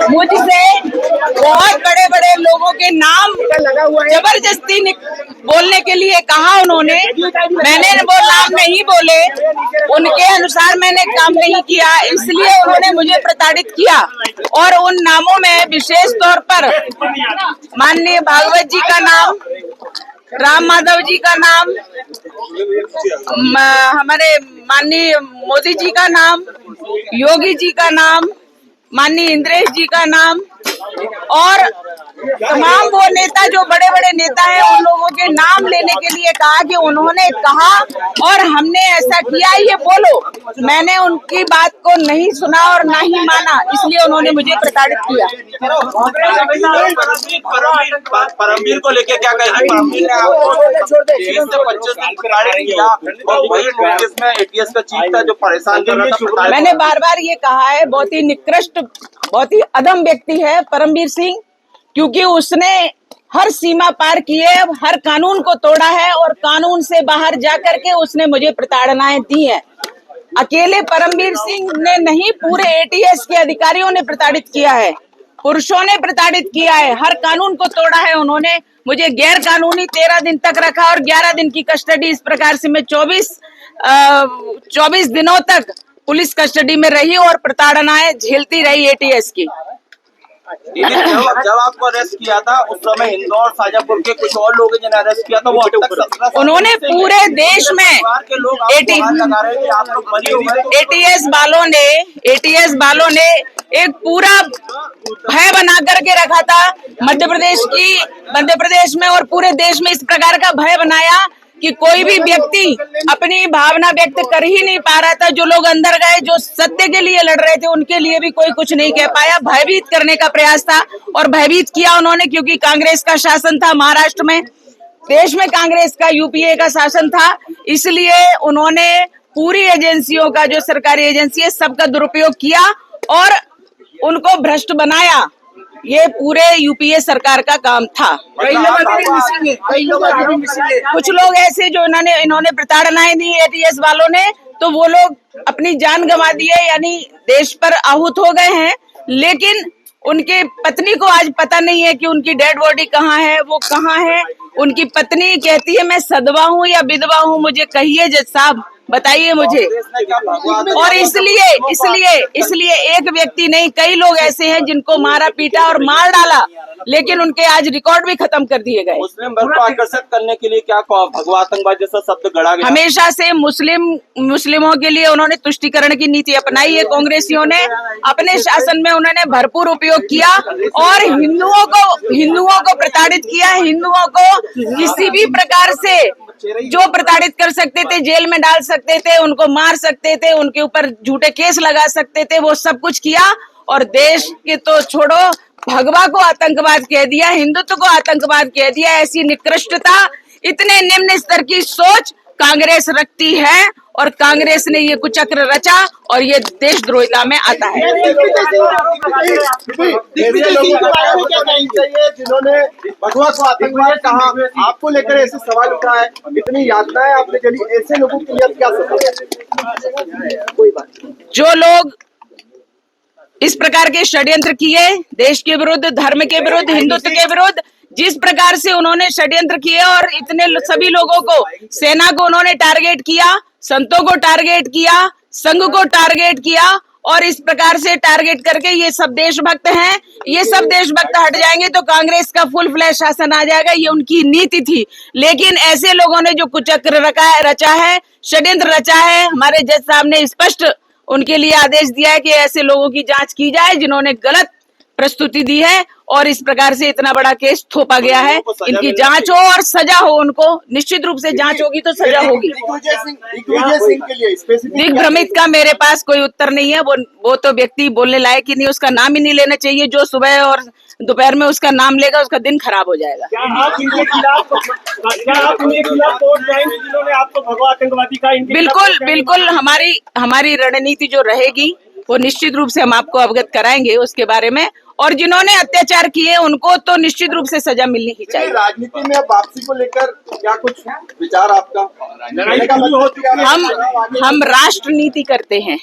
मुझसे बहुत बड़े बड़े लोगों के नाम जबरदस्ती बोलने के लिए कहा उन्होंने। मैंने वो नाम नहीं बोले, उनके अनुसार मैंने काम नहीं किया, इसलिए उन्होंने मुझे प्रताड़ित किया। और उन नामों में विशेष तौर पर माननीय भागवत जी का नाम, राम माधव जी का नाम, हमारे माननीय मोदी जी का नाम, योगी जी का नाम, माननीय इंद्रेश जी का नाम और तमाम वो नेता जो बड़े बड़े नेता हैं उन लोगों के नाम लेने के लिए कहा कि उन्होंने कहा और हमने ऐसा किया, ये बोलो। मैंने उनकी बात को नहीं सुना और ना ही माना, इसलिए उन्होंने मुझे प्रताड़ित किया। परमवीर को लेके क्या कहेंगे? परमवीर ने आपको 20 से 25 दिन प्रताड़ित किया और वही नोटिस में एटीएस का चीफ था जो परेशान कर रहा था। मैंने बार बार ये कहा है, बहुत ही निकृष्ट, बहुत ही अधम व्यक्ति है परमवीर सिंह, क्योंकि उसने हर सीमा पार की है, हर कानून को तोड़ा है और कानून से बाहर जाकर के उसने मुझे प्रताड़नाएं दी हैं। अकेले परमवीर सिंह ने नहीं, पूरे एटीएस के अधिकारियों ने प्रताड़ित किया है, पुरुषों ने प्रताड़ित किया है, हर कानून को तोड़ा है। उन्होंने मुझे गैर कानूनी 13 दिन तक रखा और 11 दिन की कस्टडी। इस प्रकार से मैं 24 दिनों तक पुलिस कस्टडी में रही और प्रताड़नाएं झेलती रही एटीएस की। जब आपको अरेस्ट किया था उस समय इंदौर, शाजापुर के कुछ और लोग जिन्हें अरेस्ट किया था वो अब तक उन्होंने पूरे देश में एटीएस वालों ने एक पूरा भय बना करके रखा था मध्य प्रदेश में और पूरे देश में। इस प्रकार का भय बनाया कि कोई भी व्यक्ति अपनी भावना व्यक्त कर ही नहीं पा रहा था। जो लोग अंदर गए, जो सत्य के लिए लड़ रहे थे, उनके लिए भी कोई कुछ नहीं कह पाया। भयभीत करने का प्रयास था और भयभीत किया उन्होंने, क्योंकि कांग्रेस का शासन था महाराष्ट्र में, देश में कांग्रेस का यूपीए का शासन था, इसलिए उन्होंने पूरी एजेंसियों का, जो सरकारी एजेंसी है, सबका दुरुपयोग किया और उनको भ्रष्ट बनाया। ये पूरे यूपीए सरकार का काम था। कुछ लोग ऐसे जो इन्होंने प्रताड़नाएं दी एटीएस वालों ने, तो वो लोग अपनी जान गंवा दिए, यानी देश पर आहूत हो गए हैं। लेकिन उनके पत्नी को आज पता नहीं है कि उनकी डेड बॉडी कहाँ है, वो कहाँ है। उनकी पत्नी कहती है मैं सदवा हूँ या विधवा हूँ, मुझे कहिए जज साहब, बताइए मुझे। और इसलिए एक व्यक्ति नहीं, कई लोग ऐसे हैं जिनको मारा पीटा और मार डाला, लेकिन उनके आज रिकॉर्ड भी खत्म कर दिए गए। मुस्लिम वर्ग को आकर्षित करने के लिए क्या भगवा आतंकवाद जैसा शब्द गढ़ा गया? हमेशा से मुस्लिमों के लिए उन्होंने तुष्टीकरण की नीति अपनाई है। कांग्रेसियों ने अपने शासन में उन्होंने भरपूर उपयोग किया और हिंदुओं को प्रताड़ित किया। हिंदुओं को किसी भी प्रकार से जो प्रताड़ित कर सकते थे, जेल में डाल सकते थे, उनको मार सकते थे, उनके ऊपर झूठे केस लगा सकते थे, वो सब कुछ किया। और देश के तो छोड़ो, भगवा को आतंकवाद कह दिया, हिंदुत्व को आतंकवाद कह दिया। ऐसी निकृष्टता, इतने निम्न स्तर की सोच कांग्रेस रखती है और कांग्रेस ने ये कुचक्र रचा और ये देशद्रोहिता में आता है। जिन्होंने भगवा को आतंकवाद कहा, आपको लेकर ऐसे सवाल उठा है, इतनी यातनाएं आपने चली, ऐसे लोगों के लिए क्या समझ? कोई बात नहीं। जो लोग इस प्रकार के षड्यंत्र किए, देश के विरुद्ध, धर्म के विरुद्ध, हिंदुत्व के विरुद्ध, जिस प्रकार से उन्होंने षड्यंत्र किए और इतने सभी लोगों को, सेना को उन्होंने टारगेट किया, संतों को टारगेट किया, संघ को टारगेट किया और इस प्रकार से टारगेट करके ये सब देशभक्त हैं। ये सब देशभक्त हट जाएंगे तो कांग्रेस का फुल फ्लैश शासन आ जाएगा, ये उनकी नीति थी। लेकिन ऐसे लोगों ने जो कुचक्र रचा है, षड्यंत्र रचा है, हमारे जज साहब ने स्पष्ट उनके लिए आदेश दिया है कि ऐसे लोगों की जांच की जाए जिन्होंने गलत प्रस्तुति दी है और इस प्रकार से इतना बड़ा केस थोपा गया है। इनकी जांच हो और सजा हो, उनको निश्चित रूप से जांच होगी तो सजा होगी। दिग्भ्रमित का मेरे पास कोई उत्तर नहीं है, वो तो व्यक्ति बोलने लायक ही नहीं, उसका नाम ही नहीं लेना चाहिए। जो सुबह और दोपहर में उसका नाम लेगा उसका दिन खराब हो जाएगा। बिल्कुल हमारी रणनीति जो रहेगी वो निश्चित रूप से हम आपको अवगत कराएंगे उसके बारे में। और जिन्होंने अत्याचार किए उनको तो निश्चित रूप से सजा मिलनी ही चाहिए। राजनीति में वापसी को लेकर क्या कुछ विचार आपका? हम राष्ट्र नीति करते हैं।